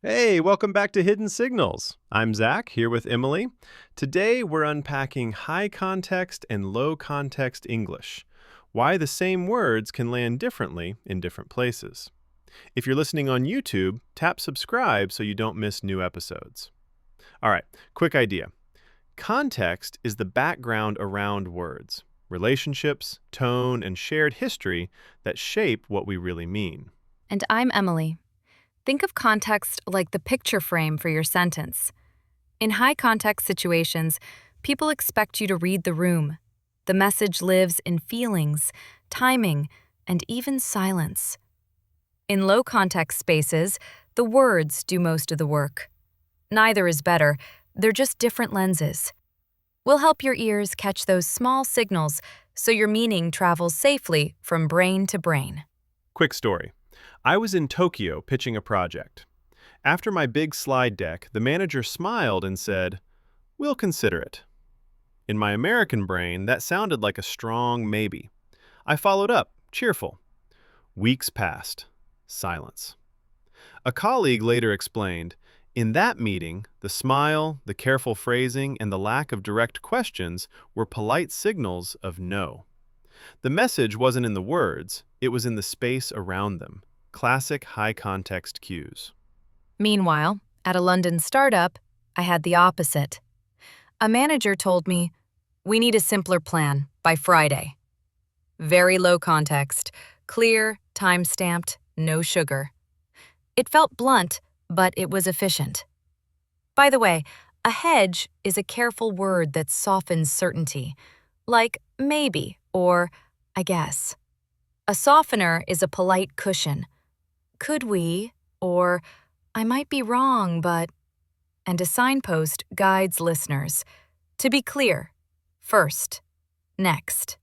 Hey, welcome back to Hidden Signals. I'm Zach, here with Emily. Today we're unpacking high context and low context English, why the same words can land differently in different places. If you're listening on YouTube, tap subscribe so you don't miss new episodes. All right, quick idea. Context is the background around words, relationships, tone, and shared history that shape what we really mean. And I'm Emily. Think of context like the picture frame for your sentence. In high context situations, people expect you to read the room. The message lives in feelings, timing, and even silence. In low context spaces, the words do most of the work. Neither is better, they're just different lenses. We'll help your ears catch those small signals so your meaning travels safely from brain to brain. Quick story. I was in Tokyo pitching a project. After my big slide deck, the manager smiled and said, "We'll consider it." In my American brain, that sounded like a strong maybe. I followed up, cheerful. Weeks passed. Silence. A colleague later explained, in that meeting, the smile, the careful phrasing, and the lack of direct questions were polite signals of no. The message wasn't in the words, it was in the space around them. Classic high-context cues. Meanwhile, at a London startup, I had the opposite. A manager told me, "We need a simpler plan by Friday." Very low context, clear, time-stamped, no sugar. It felt blunt, but it was efficient. By the way, a hedge is a careful word that softens certainty, like maybe or I guess. A softener is a polite cushion. Could we, or I might be wrong, but, and a signpost guides listeners. To be clear, first, next.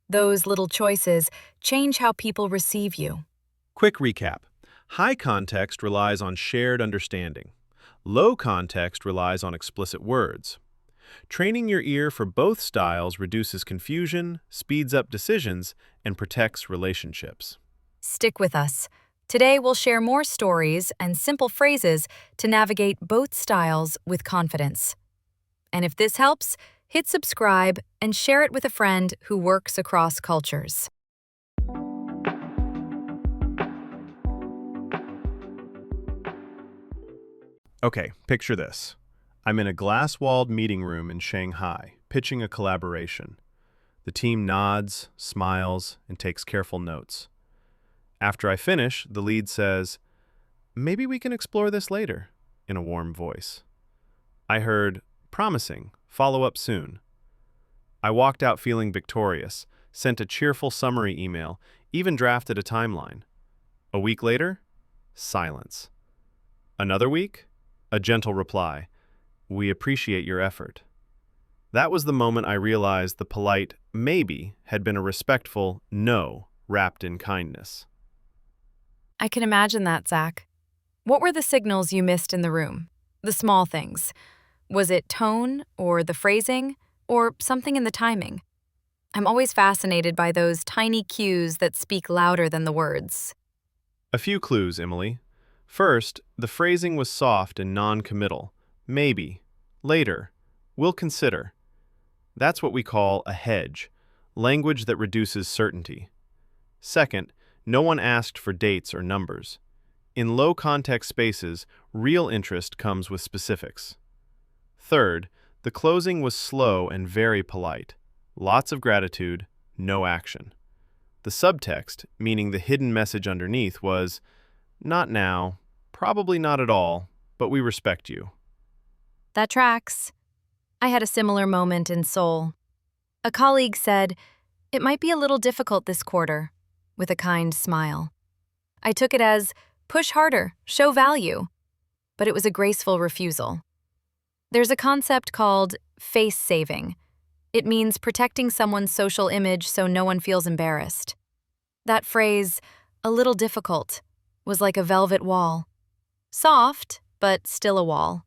Those little choices change how people receive you. Quick recap. High context relies on shared understanding. Low context relies on explicit words. Training your ear for both styles reduces confusion, speeds up decisions, and protects relationships. Stick with us. Today we'll share more stories and simple phrases to navigate both styles with confidence. And if this helps, hit subscribe and share it with a friend who works across cultures. Okay, picture this. I'm in a glass-walled meeting room in Shanghai, pitching a collaboration. The team nods, smiles, and takes careful notes. After I finish, the lead says, "Maybe we can explore this later," in a warm voice. I heard, "Promising, follow up soon." I walked out feeling victorious, sent a cheerful summary email, even drafted a timeline. A week later, silence. Another week, a gentle reply, "We appreciate your effort." That was the moment I realized the polite maybe had been a respectful no wrapped in kindness. I can imagine that, Zach. What were the signals you missed in the room? The small things. Was it tone, or the phrasing, or something in the timing? I'm always fascinated by those tiny cues that speak louder than the words. A few clues, Emily. First, the phrasing was soft and non-committal. Maybe. Later. We'll consider. That's what we call a hedge, language that reduces certainty. Second, no one asked for dates or numbers. In low-context spaces, real interest comes with specifics. Third, the closing was slow and very polite. Lots of gratitude, no action. The subtext, meaning the hidden message underneath, was, "Not now, probably not at all, but we respect you." That tracks. I had a similar moment in Seoul. A colleague said, "It might be a little difficult this quarter," with a kind smile. I took it as, "Push harder, show value." But it was a graceful refusal. There's a concept called face saving. It means protecting someone's social image so no one feels embarrassed. That phrase, "a little difficult," was like a velvet wall. Soft, but still a wall.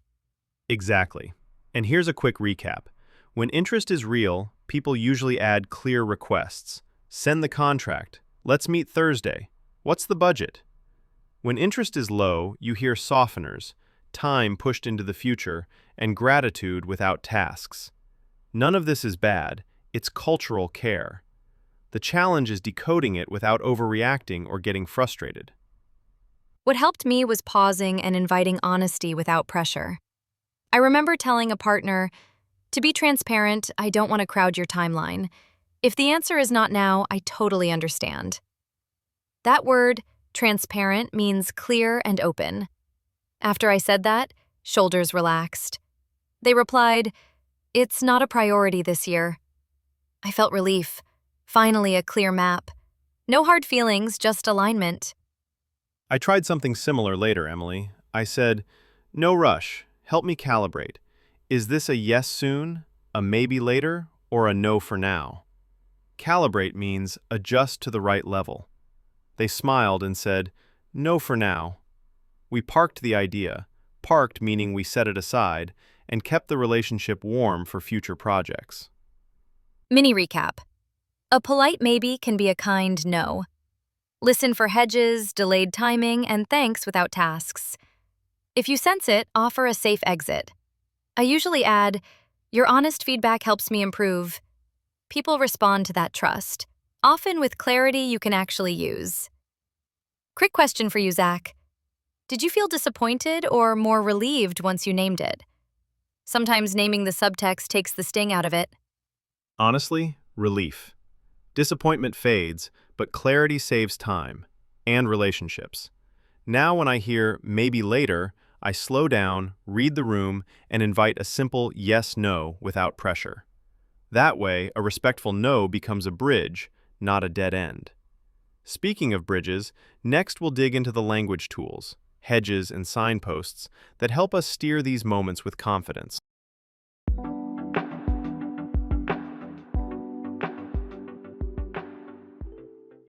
Exactly. And here's a quick recap. When interest is real, people usually add clear requests. Send the contract. Let's meet Thursday. What's the budget? When interest is low, you hear softeners, time pushed into the future, and gratitude without tasks. None of this is bad, it's cultural care. The challenge is decoding it without overreacting or getting frustrated. What helped me was pausing and inviting honesty without pressure. I remember telling a partner, "To be transparent, I don't want to crowd your timeline. If the answer is not now, I totally understand." That word, transparent, means clear and open. After I said that, shoulders relaxed. They replied, "It's not a priority this year." I felt relief. Finally, a clear map. No hard feelings, just alignment. I tried something similar later, Emily. I said, "No rush, help me calibrate. Is this a yes soon, a maybe later, or a no for now?" Calibrate means adjust to the right level. They smiled and said, "No for now." We parked the idea, parked meaning we set it aside, and kept the relationship warm for future projects. Mini recap. A polite maybe can be a kind no. Listen for hedges, delayed timing, and thanks without tasks. If you sense it, offer a safe exit. I usually add, "Your honest feedback helps me improve." People respond to that trust, often with clarity you can actually use. Quick question for you, Zach. Did you feel disappointed or more relieved once you named it? Sometimes naming the subtext takes the sting out of it. Honestly, relief. Disappointment fades, but clarity saves time and relationships. Now when I hear maybe later, I slow down, read the room, and invite a simple yes-no without pressure. That way, a respectful no becomes a bridge, not a dead end. Speaking of bridges, next we'll dig into the language tools, hedges and signposts that help us steer these moments with confidence.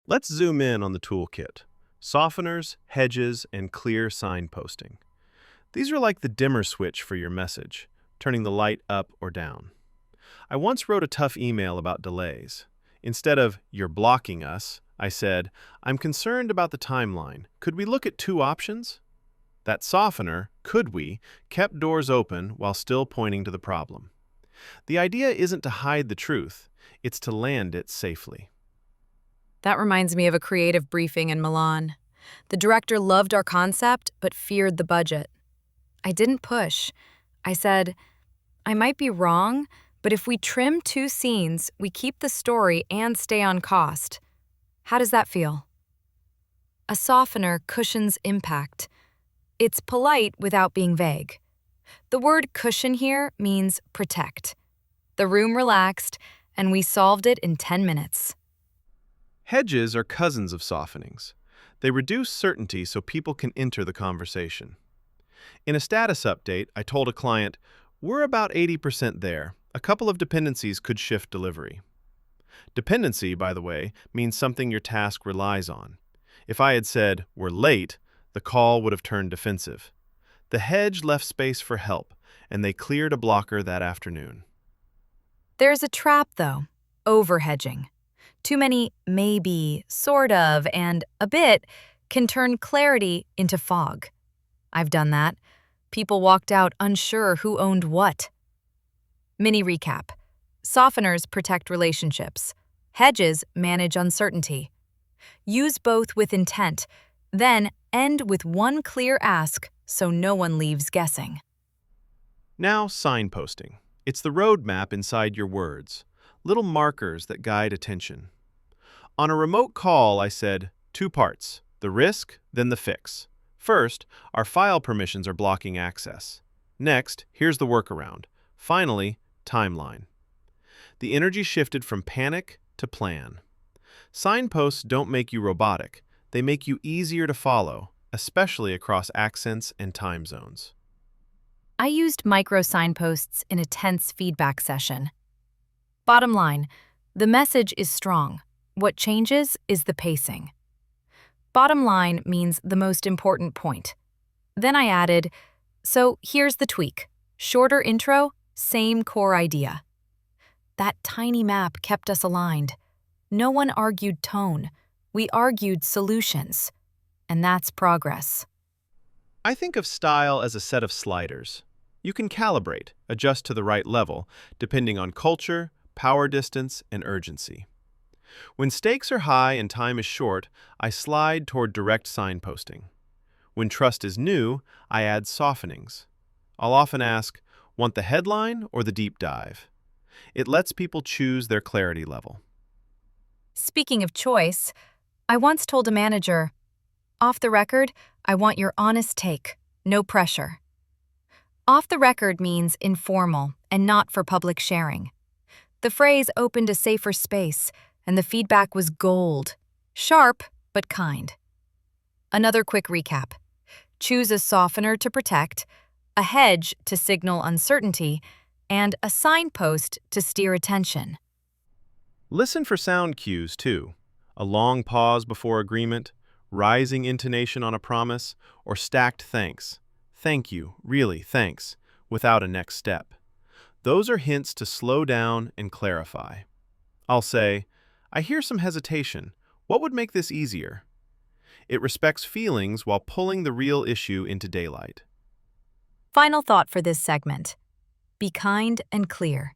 Let's zoom in on the toolkit. Softeners, hedges, and clear signposting. These are like the dimmer switch for your message, turning the light up or down. I once wrote a tough email about delays. Instead of, "You're blocking us," I said, "I'm concerned about the timeline. Could we look at two options?" That softener, "could we," kept doors open while still pointing to the problem. The idea isn't to hide the truth, it's to land it safely. That reminds me of a creative briefing in Milan. The director loved our concept, but feared the budget. I didn't push. I said, "I might be wrong, but if we trim 2 scenes, we keep the story and stay on cost. How does that feel?" A softener cushions impact. It's polite without being vague. The word cushion here means protect. The room relaxed, and we solved it in 10 minutes. Hedges are cousins of softenings. They reduce certainty so people can enter the conversation. In a status update, I told a client, "We're about 80% there. A couple of dependencies could shift delivery." Dependency, by the way, means something your task relies on. If I had said, "We're late," the call would have turned defensive. The hedge left space for help, and they cleared a blocker that afternoon. There's a trap, though, overhedging. Too many maybe, sort of, and a bit can turn clarity into fog. I've done that. People walked out unsure who owned what. Mini recap. Softeners protect relationships. Hedges manage uncertainty. Use both with intent, then end with one clear ask so no one leaves guessing. Now, signposting. It's the roadmap inside your words, little markers that guide attention. On a remote call, I said, 2 parts, the risk, then the fix. First, our file permissions are blocking access. Next, here's the workaround. Finally, timeline. The energy shifted from panic to plan. Signposts don't make you robotic. They make you easier to follow, especially across accents and time zones. I used micro signposts in a tense feedback session. Bottom line, the message is strong. What changes is the pacing. Bottom line means the most important point. Then I added, so here's the tweak. Shorter intro, same core idea. That tiny map kept us aligned. No one argued tone. We argued solutions. and that's progress. I think of style as a set of sliders. You can calibrate, adjust to the right level, depending on culture, power distance, and urgency. When stakes are high and time is short, I slide toward direct signposting. When trust is new, I add softenings. I'll often ask, want the headline or the deep dive? It lets people choose their clarity level. Speaking of choice, I once told a manager, off the record, I want your honest take, no pressure. Off the record means informal and not for public sharing. The phrase opened a safer space, and the feedback was gold, sharp but kind. Another quick recap. Choose a softener to protect, a hedge to signal uncertainty, and a signpost to steer attention. Listen for sound cues, too. A long pause before agreement, rising intonation on a promise, or stacked thanks. Thank you, really, thanks, without a next step. Those are hints to slow down and clarify. I'll say, I hear some hesitation. What would make this easier? It respects feelings while pulling the real issue into daylight. Final thought for this segment. Be kind and clear.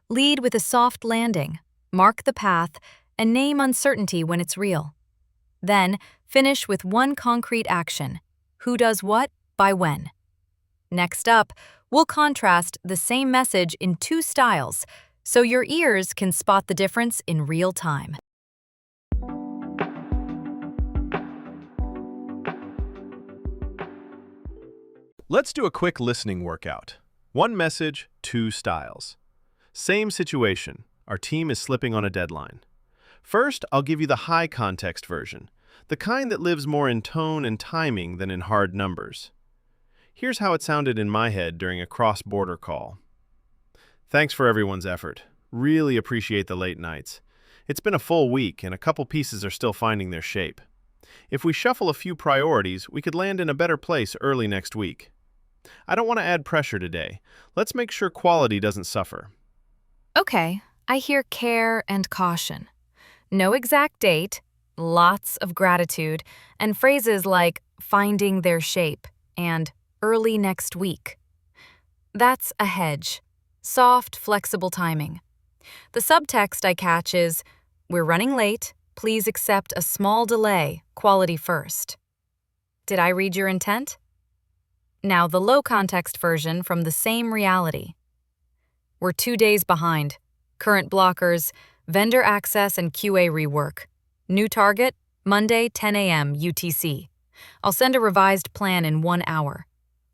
Lead with a soft landing, mark the path, and name uncertainty when it's real. Then, finish with one concrete action. Who does what, by when. Next up, we'll contrast the same message in two styles, so your ears can spot the difference in real time. Let's do a quick listening workout. One message, two styles. Same situation. Our team is slipping on a deadline. First, I'll give you the high context version, the kind that lives more in tone and timing than in hard numbers. Here's how it sounded in my head during a cross-border call. Thanks for everyone's effort. Really appreciate the late nights. It's been a full week and a couple pieces are still finding their shape. If we shuffle a few priorities, we could land in a better place early next week. I don't want to add pressure today. Let's make sure quality doesn't suffer. Okay, I hear care and caution. No exact date, lots of gratitude, and phrases like finding their shape and early next week. That's a hedge. Soft, flexible timing. The subtext I catch is, we're running late, please accept a small delay, quality first. Did I read your intent? Now the low context version from the same reality. We're 2 days behind. Current blockers, vendor access and QA rework. New target, Monday, 10 a.m. UTC. I'll send a revised plan in 1 hour.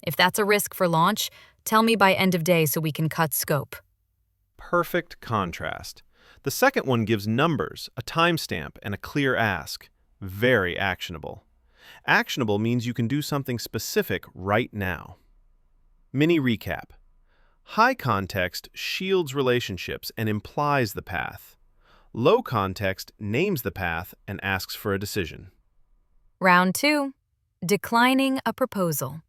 If that's a risk for launch, tell me by end of day so we can cut scope. Perfect contrast. The second one gives numbers, a timestamp, and a clear ask. Very actionable. Actionable means you can do something specific right now. Mini recap. High context shields relationships and implies the path. Low context names the path and asks for a decision. Round 2. Declining a proposal.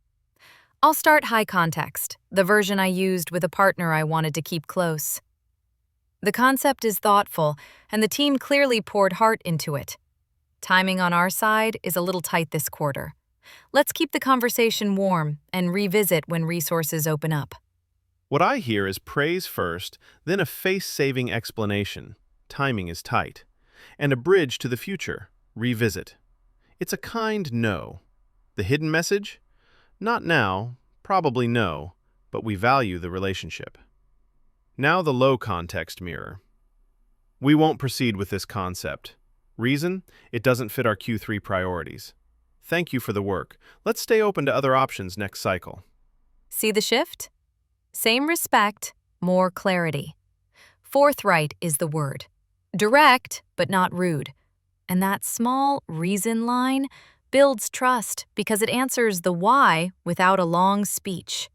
I'll start high context, the version I used with a partner I wanted to keep close. The concept is thoughtful, and the team clearly poured heart into it. Timing on our side is a little tight this quarter. Let's keep the conversation warm and revisit when resources open up. What I hear is praise first, then a face-saving explanation. Timing is tight. And a bridge to the future. Revisit. It's a kind no. The hidden message? Not now, probably no, but we value the relationship. Now the low context mirror. We won't proceed with this concept. Reason? It doesn't fit our Q3 priorities. Thank you for the work. Let's stay open to other options next cycle. See the shift? Same respect, more clarity. Forthright is the word. Direct, but not rude. And that small reason line builds trust because it answers the why without a long speech.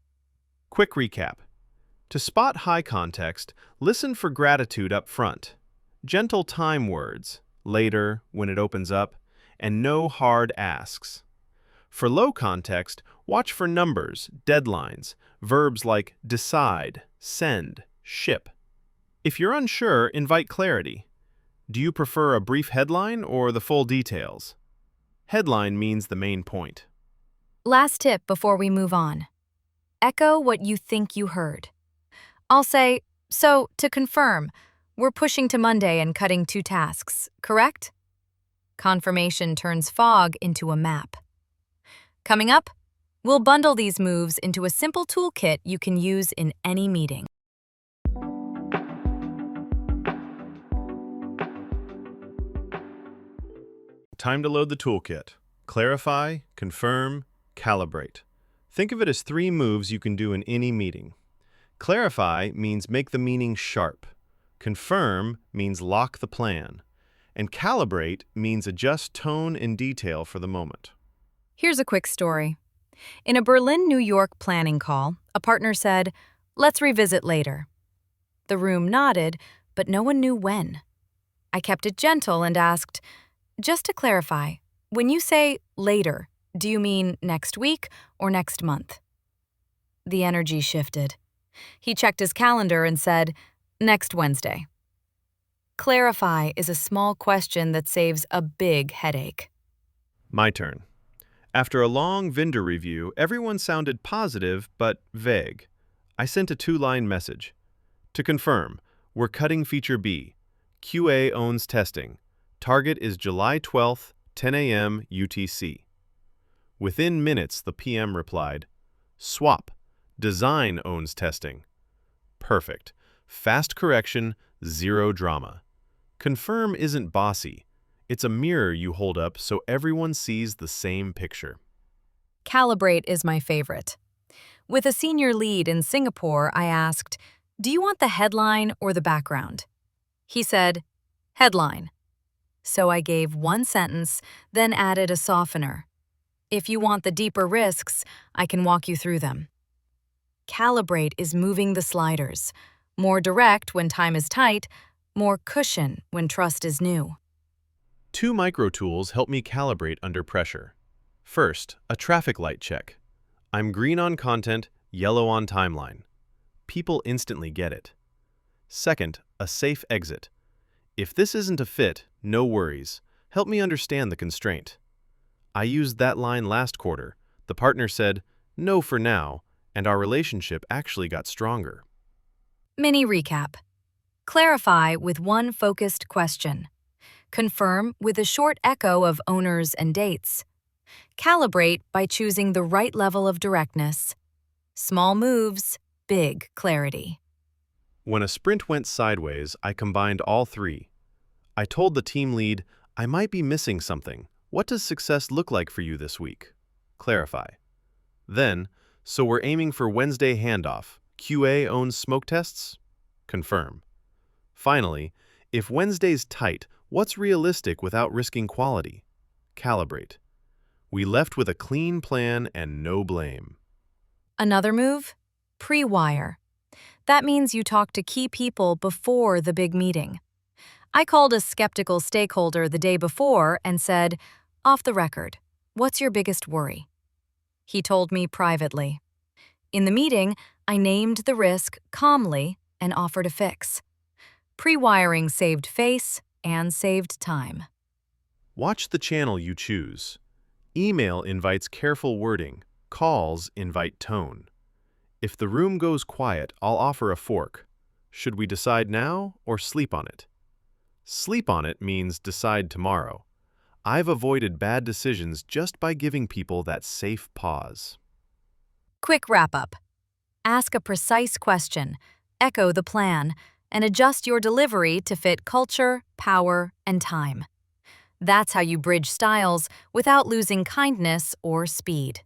Quick recap. To spot high context, listen for gratitude up front. Gentle time words, later, when it opens up, and no hard asks. For low context, watch for numbers, deadlines, verbs like decide, send, ship. If you're unsure, invite clarity. Do you prefer a brief headline or the full details? Headline means the main point. Last tip before we move on. Echo what you think you heard. I'll say, so, to confirm, we're pushing to Monday and cutting 2 tasks, correct? Confirmation turns fog into a map. Coming up, we'll bundle these moves into a simple toolkit you can use in any meeting. Time to load the toolkit. Clarify, confirm, calibrate. Think of it as 3 moves you can do in any meeting. Clarify means make the meaning sharp. Confirm means lock the plan. And calibrate means adjust tone and detail for the moment. Here's a quick story. In a Berlin, New York planning call, a partner said, "Let's revisit later." The room nodded, but no one knew when. I kept it gentle and asked, "Just to clarify, when you say later, do you mean next week or next month?" The energy shifted. He checked his calendar and said, "Next Wednesday." Clarify is a small question that saves a big headache. My turn. After a long vendor review, everyone sounded positive but vague. I sent a 2-line message. To confirm, we're cutting feature B. QA owns testing. Target is July 12th, 10 a.m. UTC. Within minutes, the PM replied, "Swap. Design owns testing." Perfect. Fast correction, 0 drama. Confirm isn't bossy. It's a mirror you hold up so everyone sees the same picture. Calibrate is my favorite. With a senior lead in Singapore, I asked, "Do you want the headline or the background?" He said, "Headline." So I gave 1 sentence, then added a softener. "If you want the deeper risks, I can walk you through them." Calibrate is moving the sliders. More direct when time is tight, more cushion when trust is new. 2 micro tools help me calibrate under pressure. First, a traffic light check. I'm green on content, yellow on timeline. People instantly get it. Second, a safe exit. If this isn't a fit, no worries. Help me understand the constraint. I used that line last quarter. The partner said, "No for now," and our relationship actually got stronger. Mini recap. Clarify with 1 focused question. Confirm with a short echo of owners and dates. Calibrate by choosing the right level of directness. Small moves, big clarity. When a sprint went sideways, I combined all 3. I told the team lead, "I might be missing something. What does success look like for you this week?" Clarify. Then, so we're aiming for Wednesday handoff. QA owns smoke tests? Confirm. Finally, if Wednesday's tight, what's realistic without risking quality? Calibrate. We left with a clean plan and no blame. Another move? Pre-wire. That means you talk to key people before the big meeting. I called a skeptical stakeholder the day before and said, "Off the record, what's your biggest worry?" He told me privately. In the meeting, I named the risk calmly and offered a fix. Pre-wiring saved face and saved time. Watch the channel you choose. Email invites careful wording. Calls invite tone. If the room goes quiet, I'll offer a fork. Should we decide now or sleep on it? Sleep on it means decide tomorrow. I've avoided bad decisions just by giving people that safe pause. Quick wrap-up. Ask a precise question, echo the plan, and adjust your delivery to fit culture, power, and time. That's how you bridge styles without losing kindness or speed.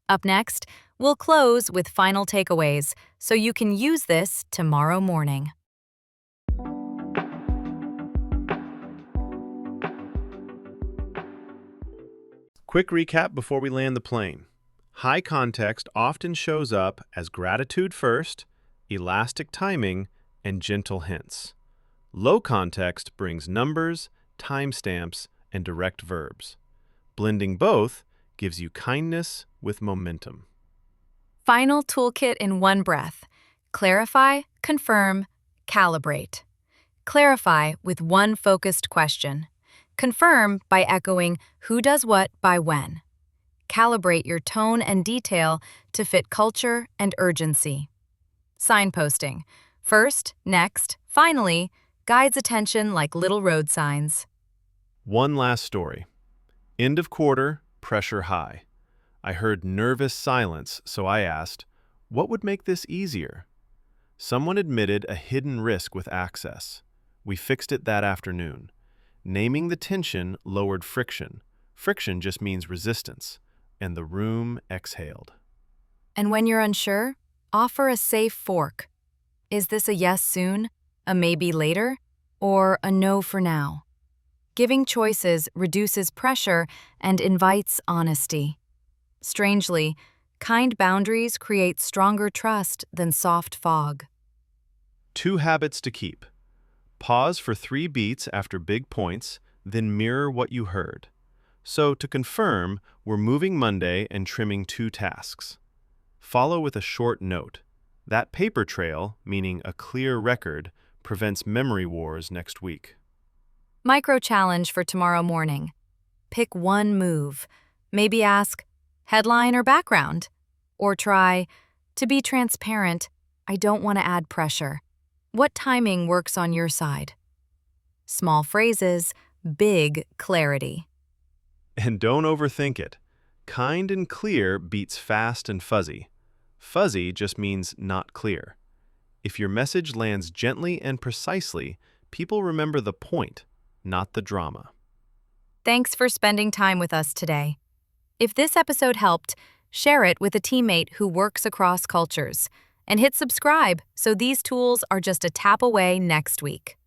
Up next, we'll close with final takeaways so you can use this tomorrow morning. Quick recap before we land the plane. High context often shows up as gratitude first, elastic timing, and gentle hints. Low context brings numbers, timestamps, and direct verbs. Blending both gives you kindness with momentum. Final toolkit in one breath. Clarify, confirm, calibrate. Clarify with one focused question. Confirm by echoing who does what by when. Calibrate your tone and detail to fit culture and urgency. Signposting. First, next, finally, guides attention like little road signs. One last story. End of quarter, pressure high. I heard nervous silence, so I asked, what would make this easier? Someone admitted a hidden risk with access. We fixed it that afternoon. Naming the tension lowered friction. Friction just means resistance. And the room exhaled. And when you're unsure, offer a safe fork. Is this a yes soon, a maybe later, or a no for now? Giving choices reduces pressure and invites honesty. Strangely, kind boundaries create stronger trust than soft fog. 2 habits to keep. Pause for 3 beats after big points, then mirror what you heard. So, to confirm, we're moving Monday and trimming 2 tasks. Follow with a short note. That paper trail, meaning a clear record, prevents memory wars next week. Micro challenge for tomorrow morning. Pick one move. Maybe ask, headline or background? Or try, to be transparent, I don't want to add pressure. What timing works on your side? Small phrases, big clarity. And don't overthink it. Kind and clear beats fast and fuzzy. Fuzzy just means not clear. If your message lands gently and precisely, people remember the point, not the drama. Thanks for spending time with us today. If this episode helped, share it with a teammate who works across cultures, and hit subscribe so these tools are just a tap away next week.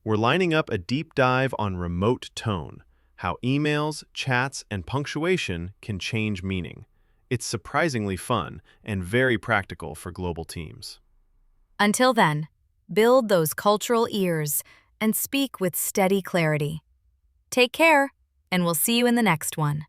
We're lining up a deep dive on remote tone, how emails, chats, and punctuation can change meaning. It's surprisingly fun and very practical for global teams. Until then, build those cultural ears and speak with steady clarity. Take care, and we'll see you in the next one.